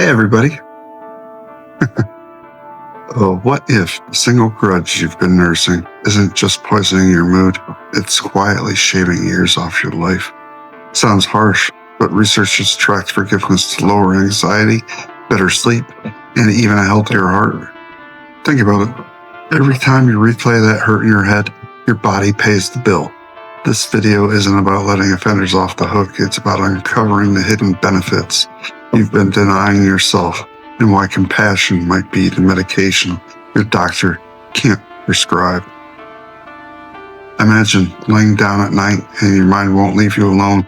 Hey, everybody. What if the single grudge you've been nursing isn't just poisoning your mood, it's quietly shaving years off your life? Sounds harsh, but research has tracked forgiveness to lower anxiety, better sleep, and even a healthier heart. Think about it. Every time you replay that hurt in your head, your body pays the bill. This video isn't about letting offenders off the hook. It's about uncovering the hidden benefits you've been denying yourself and why compassion might be the medication your doctor can't prescribe. Imagine laying down at night and your mind won't leave you alone.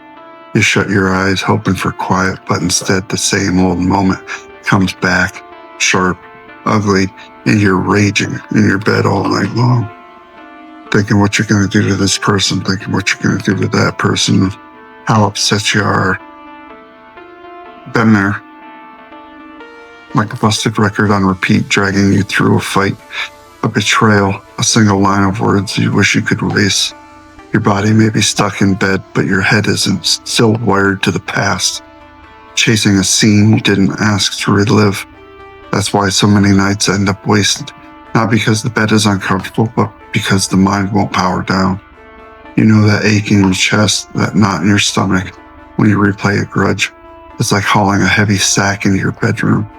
You shut your eyes hoping for quiet, but instead the same old moment comes back, sharp, ugly, and you're raging in your bed all night long. Thinking what you're going to do to this person, thinking what you're going to do to that person, how upset you are. Been there. Like a busted record on repeat, dragging you through a fight, a betrayal, a single line of words you wish you could erase. Your body may be stuck in bed, but your head isn't, still wired to the past, chasing a scene you didn't ask to relive. That's why so many nights end up wasted, not because the bed is uncomfortable, but because the mind won't power down. You know that ache in your chest, that knot in your stomach when you replay a grudge. It's like hauling a heavy sack into your bedroom.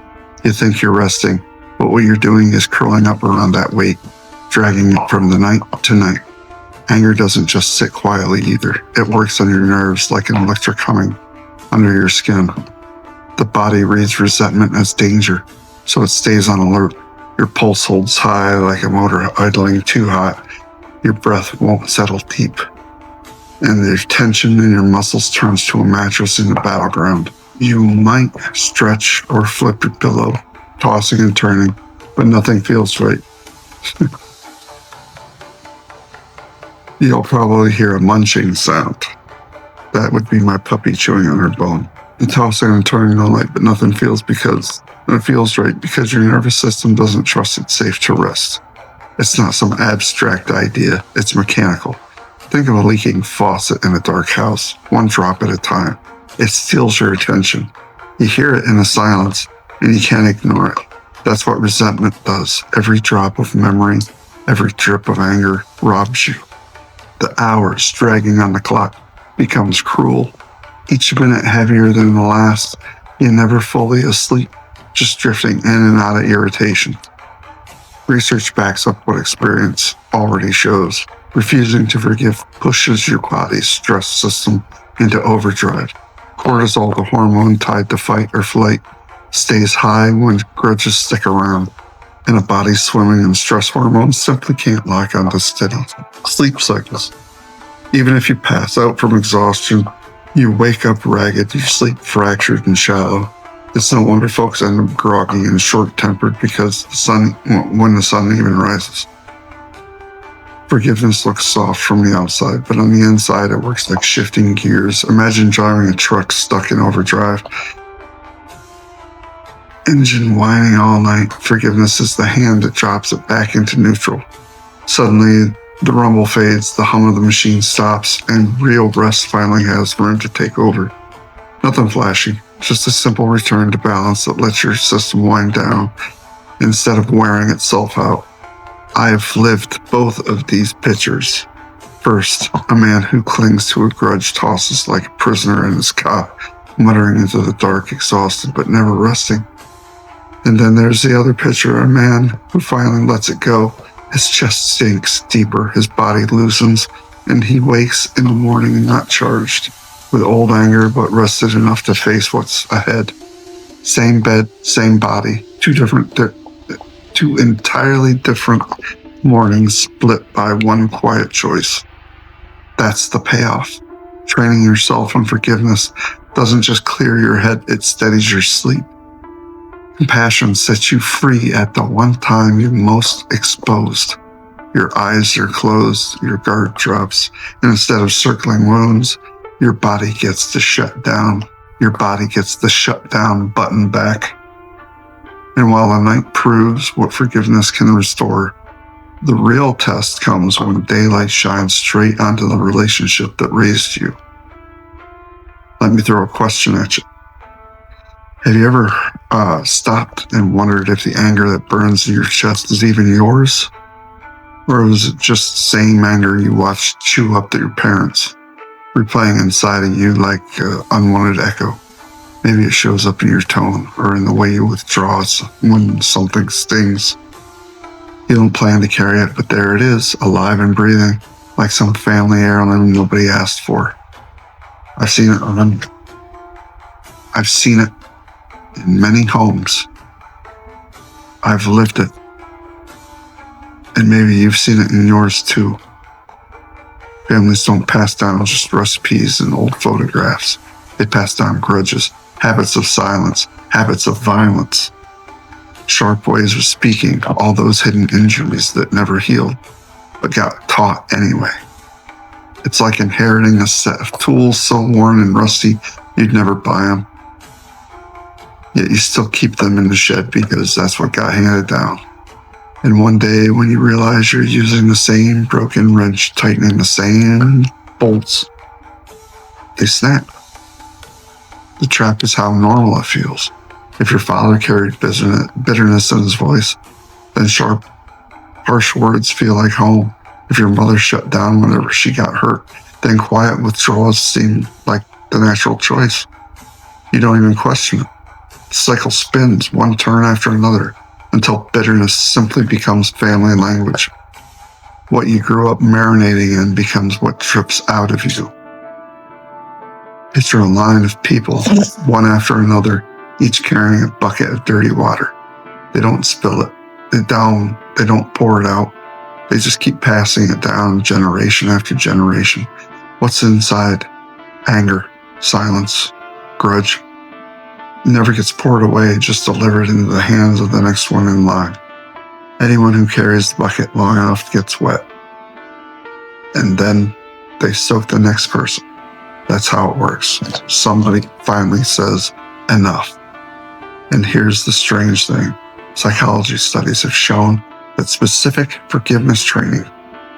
You think you're resting, but what you're doing is curling up around that weight, dragging it from the night to night. Anger doesn't just sit quietly either. It works on your nerves like an electric humming under your skin. The body reads resentment as danger, so it stays on alert. Your pulse holds high like a motor idling too hot. Your breath won't settle deep. And the tension in your muscles turns to a mattress in the battleground. You might stretch or flip your pillow, tossing and turning, but nothing feels right. You'll probably hear a munching sound. That would be my puppy chewing on her bone. And tossing and turning all night, but nothing feels right because your nervous system doesn't trust it's safe to rest. It's not some abstract idea, it's mechanical. Think of a leaking faucet in a dark house, one drop at a time. It steals your attention. You hear it in the silence, and you can't ignore it. That's what resentment does. Every drop of memory, every drip of anger robs you. The hours dragging on the clock becomes cruel. Each minute heavier than the last. You're never fully asleep, just drifting in and out of irritation. Research backs up what experience already shows. Refusing to forgive pushes your body's stress system into overdrive. Cortisol, the hormone tied to fight or flight, stays high when grudges stick around, and a body swimming in stress hormones simply can't lock onto steady sleep cycles. Even if you pass out from exhaustion, you wake up ragged, you sleep fractured and shallow. It's no wonder folks end up groggy and short-tempered because when the sun even rises. Forgiveness looks soft from the outside, but on the inside, it works like shifting gears. Imagine driving a truck stuck in overdrive. Engine whining all night. Forgiveness is the hand that drops it back into neutral. Suddenly, the rumble fades, the hum of the machine stops, and real rest finally has room to take over. Nothing flashy, just a simple return to balance that lets your system wind down instead of wearing itself out. I have lived both of these pictures. First, a man who clings to a grudge tosses like a prisoner in his cot, muttering into the dark, exhausted but never resting. And then there's the other picture, a man who finally lets it go. His chest sinks deeper, his body loosens, and he wakes in the morning not charged with old anger, but rested enough to face what's ahead. Same bed, same body, two entirely different mornings split by one quiet choice. That's the payoff. Training yourself on forgiveness doesn't just clear your head, it steadies your sleep. Compassion sets you free at the one time you're most exposed. Your eyes are closed, your guard drops, and instead of circling wounds, your body gets to shut down. Your body gets the shutdown button back. And while the night proves what forgiveness can restore, the real test comes when daylight shines straight onto the relationship that raised you. Let me throw a question at you. Have you ever stopped and wondered if the anger that burns in your chest is even yours? Or was it just the same anger you watched chew up to your parents, replaying inside of you like an unwanted echo? Maybe it shows up in your tone or in the way you withdraw when something stings. You don't plan to carry it, but there it is, alive and breathing, like some family heirloom nobody asked for. I've seen it in many homes. I've lived it. And maybe you've seen it in yours too. Families don't pass down just recipes and old photographs. They pass down grudges, habits of silence, habits of violence, sharp ways of speaking, all those hidden injuries that never healed, but got taught anyway. It's like inheriting a set of tools so worn and rusty you'd never buy them. Yet you still keep them in the shed because that's what got handed down. And one day when you realize you're using the same broken wrench, tightening the same bolts, they snap. The trap is how normal it feels. If your father carried bitterness in his voice, then sharp, harsh words feel like home. If your mother shut down whenever she got hurt, then quiet withdrawals seem like the natural choice. You don't even question it. The cycle spins one turn after another until bitterness simply becomes family language. What you grew up marinating in becomes what drips out of you. Picture a line of people, one after another, each carrying a bucket of dirty water. They don't spill it. They don't pour it out. They just keep passing it down generation after generation. What's inside? Anger, silence, grudge. Never gets poured away, just delivered into the hands of the next one in line. Anyone who carries the bucket long enough gets wet. And then they soak the next person. That's how it works. Somebody finally says, enough. And here's the strange thing. Psychology studies have shown that specific forgiveness training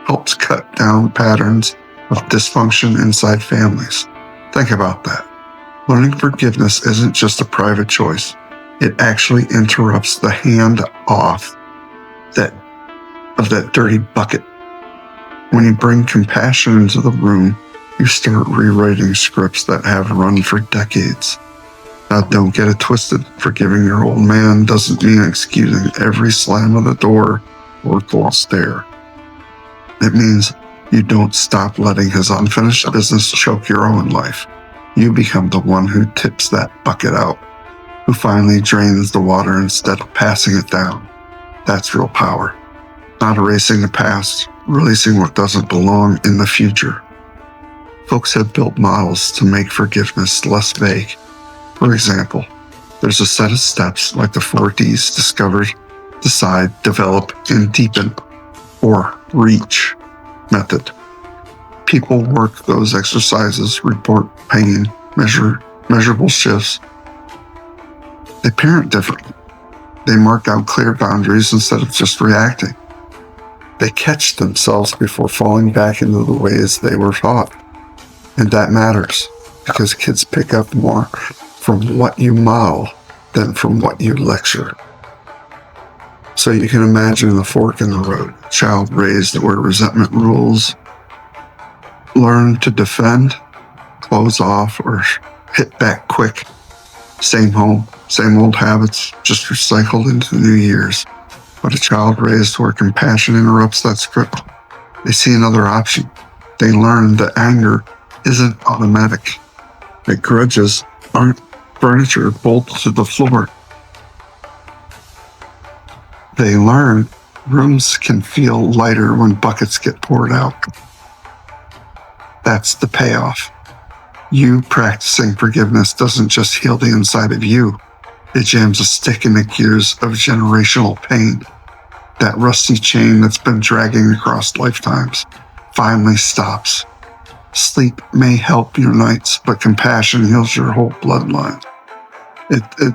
helps cut down patterns of dysfunction inside families. Think about that. Learning forgiveness isn't just a private choice. It actually interrupts the hand-off of that dirty bucket. When you bring compassion into the room, you start rewriting scripts that have run for decades. Now, don't get it twisted. Forgiving your old man doesn't mean excusing every slam of the door or cold stare. It means you don't stop letting his unfinished business choke your own life. You become the one who tips that bucket out, who finally drains the water instead of passing it down. That's real power. Not erasing the past, releasing what doesn't belong in the future. Folks have built models to make forgiveness less vague. For example, there's a set of steps like the 4 Ds: discover, decide, develop, and deepen, or REACH method. People work those exercises, report pain, measurable shifts. They parent differently. They mark out clear boundaries instead of just reacting. They catch themselves before falling back into the ways they were taught. And that matters because kids pick up more from what you model than from what you lecture. So you can imagine the fork in the road. A child raised where resentment rules, learn to defend, close off, or hit back quick. Same home, same old habits, just recycled into new years. But a child raised where compassion interrupts that script, they see another option. They learn that anger isn't automatic, that grudges aren't furniture bolted to the floor. They learn rooms can feel lighter when buckets get poured out. That's the payoff. You practicing forgiveness doesn't just heal the inside of you. It jams a stick in the gears of generational pain. That rusty chain that's been dragging across lifetimes finally stops. Sleep may help your nights, but compassion heals your whole bloodline.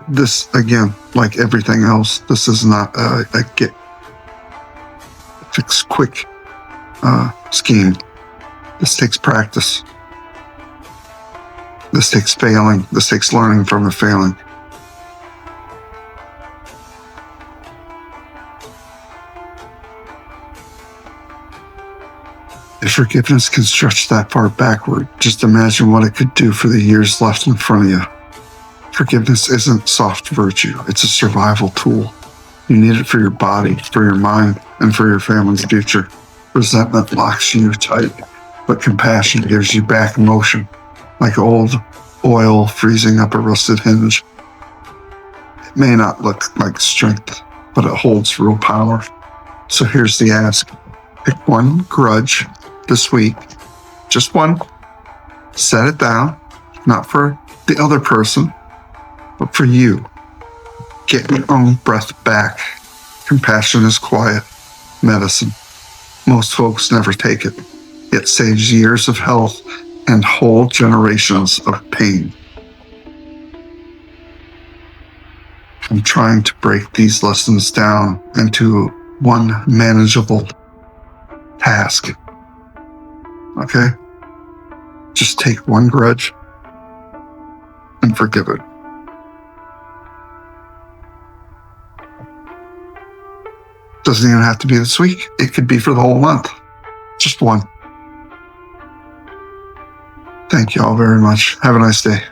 This, again, like everything else, this is not a get fix quick scheme. This takes practice. This takes failing. This takes learning from the failing. If forgiveness can stretch that far backward, just imagine what it could do for the years left in front of you. Forgiveness isn't soft virtue, it's a survival tool. You need it for your body, for your mind, and for your family's future. Resentment locks you tight, but compassion gives you back motion, like old oil freezing up a rusted hinge. It may not look like strength, but it holds real power. So here's the ask. Pick one grudge this week, just one. Set it down, not for the other person, but for you. Get your own breath back. Compassion is quiet medicine. Most folks never take it. It saves years of health and whole generations of pain. I'm trying to break these lessons down into one manageable task. Okay? Just take one grudge and forgive it. Doesn't even have to be this week. It could be for the whole month. Just one. Thank you all very much. Have a nice day.